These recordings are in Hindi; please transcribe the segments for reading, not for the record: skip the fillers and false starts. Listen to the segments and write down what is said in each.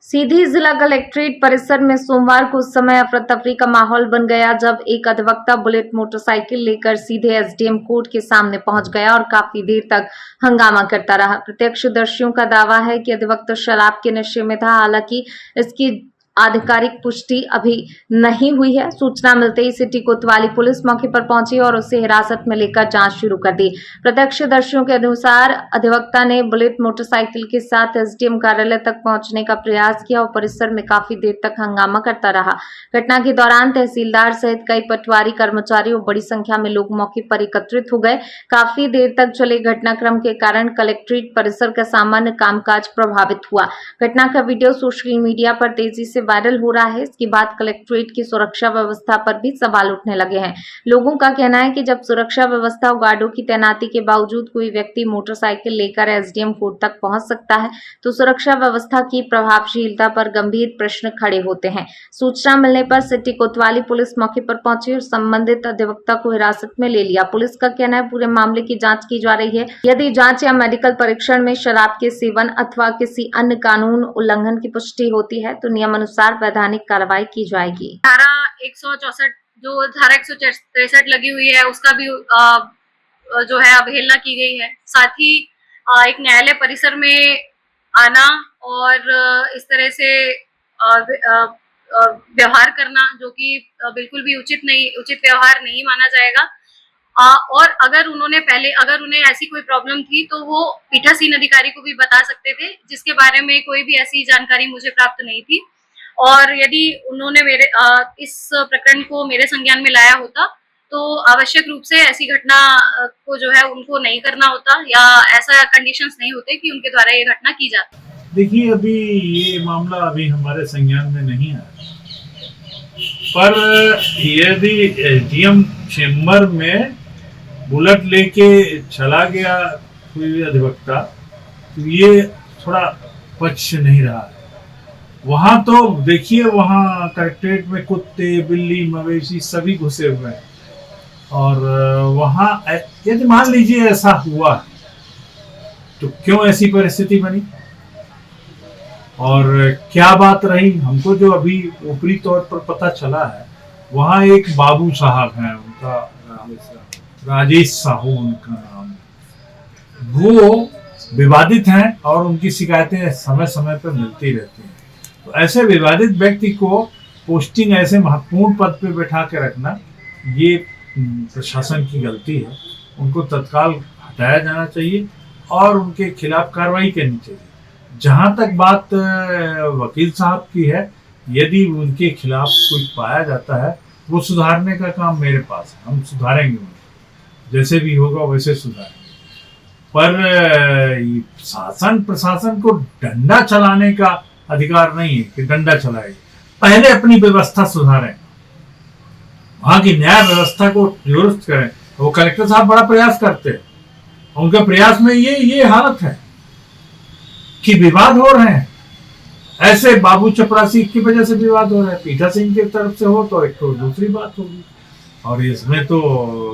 सीधी जिला कलेक्ट्रेट परिसर में सोमवार को उस समय अफरा तफरी का माहौल बन गया जब एक अधिवक्ता बुलेट मोटरसाइकिल लेकर सीधे एसडीएम कोर्ट के सामने पहुंच गया और काफी देर तक हंगामा करता रहा। प्रत्यक्षदर्शियों का दावा है कि अधिवक्ता शराब के नशे में था। हालांकि इसकी आधिकारिक पुष्टि अभी नहीं हुई है। सूचना मिलते ही सिटी कोतवाली पुलिस मौके पर पहुंची और उसे हिरासत में लेकर जांच शुरू कर दी। प्रत्यक्षदर्शियों के अनुसार अधिवक्ता ने बुलेट मोटरसाइकिल के साथ एसडीएम कार्यालय तक पहुंचने का प्रयास किया और परिसर में काफी देर तक हंगामा करता रहा। घटना के दौरान तहसीलदार सहित कई पटवारी कर्मचारी और बड़ी संख्या में लोग मौके पर एकत्रित हो गए। काफी देर तक चले घटनाक्रम के कारण कलेक्ट्रेट परिसर का सामान्य कामकाज प्रभावित हुआ। घटना का वीडियो सोशल मीडिया पर तेजी से वायरल हो रहा है। इसके बाद कलेक्ट्रेट की सुरक्षा व्यवस्था पर भी सवाल उठने लगे हैं। लोगों का कहना है कि जब सुरक्षा व्यवस्था और गार्डों की तैनाती के बावजूद कोई व्यक्ति मोटरसाइकिल लेकर एसडीएम कोर्ट तक पहुंच सकता है तो सुरक्षा व्यवस्था की प्रभावशीलता पर गंभीर प्रश्न खड़े होते हैं। सूचना मिलने पर सिटी कोतवाली पुलिस मौके पर पहुंची और संबंधित अधिवक्ता को हिरासत में ले लिया। पुलिस का कहना है पूरे मामले की जांच की जा रही है। यदि जांच या मेडिकल परीक्षण में शराब के सेवन अथवा किसी अन्य कानून उल्लंघन की पुष्टि होती है तो नियमानुसार वैधानिक कार्रवाई की जाएगी। धारा 164 जो धारा 163 लगी हुई है उसका भी जो है अवहेलना की गई है। साथ ही एक न्यायालय परिसर में आना और इस तरह से व्यवहार करना जो कि बिल्कुल भी उचित व्यवहार नहीं माना जाएगा। और अगर उन्हें ऐसी कोई प्रॉब्लम थी तो वो पीठासीन अधिकारी को भी बता सकते थे, जिसके बारे में कोई भी ऐसी जानकारी मुझे प्राप्त नहीं थी। और यदि उन्होंने इस प्रकरण को मेरे संज्ञान में लाया होता तो आवश्यक रूप से ऐसी घटना को जो है उनको नहीं करना होता या ऐसा कंडीशंस नहीं होते कि उनके द्वारा ये घटना की जाती। देखिए, अभी ये मामला अभी हमारे संज्ञान में नहीं आया, पर यदि एसडीएम चेम्बर में बुलेट लेके चला गया कोई अधिवक्ता तो ये थोड़ा पक्ष नहीं रहा है। वहां तो देखिए, वहां कलेक्ट्रेट में कुत्ते बिल्ली मवेशी सभी घुसे हुए हैं और वहां यदि मान लीजिए ऐसा हुआ तो क्यों ऐसी परिस्थिति बनी और क्या बात रही। हमको जो अभी ऊपरी तौर पर पता चला है, वहां एक बाबू साहब हैं, उनका राजेश साहू उनका नाम, वो विवादित हैं और उनकी शिकायतें समय समय पर मिलती रहती हैं। तो ऐसे विवादित व्यक्ति को पोस्टिंग ऐसे महत्वपूर्ण पद पे बैठा के रखना ये प्रशासन की गलती है। उनको तत्काल हटाया जाना चाहिए और उनके खिलाफ कार्रवाई करनी चाहिए। जहां तक बात वकील साहब की है, यदि उनके खिलाफ कुछ पाया जाता है वो सुधारने का काम मेरे पास है, हम सुधारेंगे उनको, जैसे भी होगा वैसे सुधारेंगे। पर शासन प्रशासन को डंडा चलाने का अधिकार नहीं है कि डंडा चलाएगा। पहले अपनी व्यवस्था सुधारें, वहां की न्याय व्यवस्था को दुरुस्त करें। वो कलेक्टर साहब बड़ा प्रयास करते हैं, उनके प्रयास में ये हालत है कि विवाद हो रहे हैं। ऐसे बाबू चपरासी की वजह से विवाद हो रहे हैं, पीठा सिंह की तरफ से हो तो एक तो दूसरी बात होगी और इसमें तो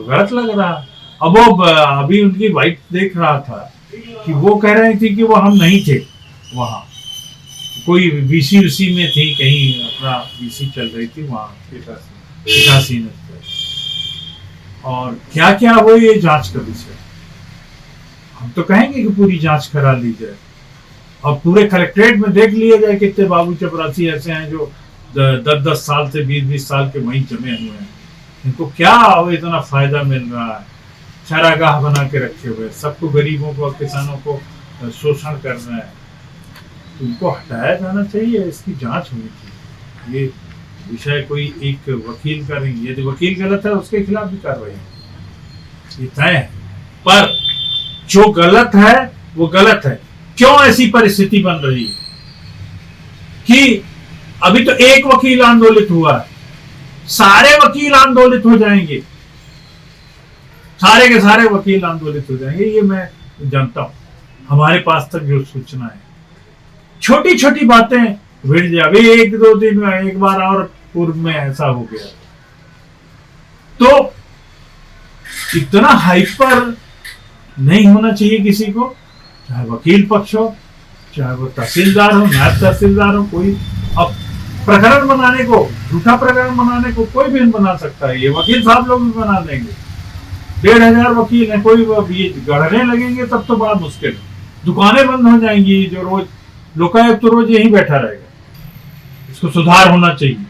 गलत लग रहा। अब वो अभी उनकी वाइफ देख रहा था कि वो कह रहे थे कि वो हम नहीं थे, वहां कोई बीसी उसी में थी, कहीं अपना बीसी चल रही थी वहां पीठासी में। और क्या क्या वो ये जांच का विषय, हम तो कहेंगे कि पूरी जांच करा ली जाए और पूरे कलेक्ट्रेट में देख लिया जाए कितने बाबू चपरासी ऐसे हैं जो 10-10 साल से 20-20 साल के वहीं जमे हुए हैं। इनको क्या इतना फायदा मिल रहा है, चारागाह बना के रखे हुए, सबको गरीबों को किसानों को शोषण कर रहे हैं। उनको हटाया जाना चाहिए, इसकी जांच होनी चाहिए। ये विषय कोई एक वकील का नहीं, यदि वकील गलत है उसके खिलाफ भी कार्रवाई है, ये तय है। पर जो गलत है वो गलत है। क्यों ऐसी परिस्थिति बन रही है कि अभी तो एक वकील आंदोलित हुआ है, सारे वकील आंदोलित हो जाएंगे, सारे के सारे वकील आंदोलित हो जाएंगे। ये मैं जानता हूं, हमारे पास तक जो सूचना है। छोटी छोटी बातें भिड़ जाए। अभी 1-2 दिन में एक बार और पूर्व में ऐसा हो गया, तो इतना हाइपर नहीं होना चाहिए किसी को, चाहे वकील पक्ष हो चाहे वो तहसीलदार हो, नायब तहसीलदार हो, कोई अब प्रकरण बनाने को, झूठा प्रकरण बनाने को कोई भी बना सकता है। ये वकील साहब लोग भी बना देंगे। 1500 वकील हैं, कोई ये गढ़ने लगेंगे तब तो बड़ा मुश्किल है। दुकानें बंद हो जाएंगी, जो रोज लोकायुक्त तो रोज यहीं बैठा रहेगा। इसको सुधार होना चाहिए।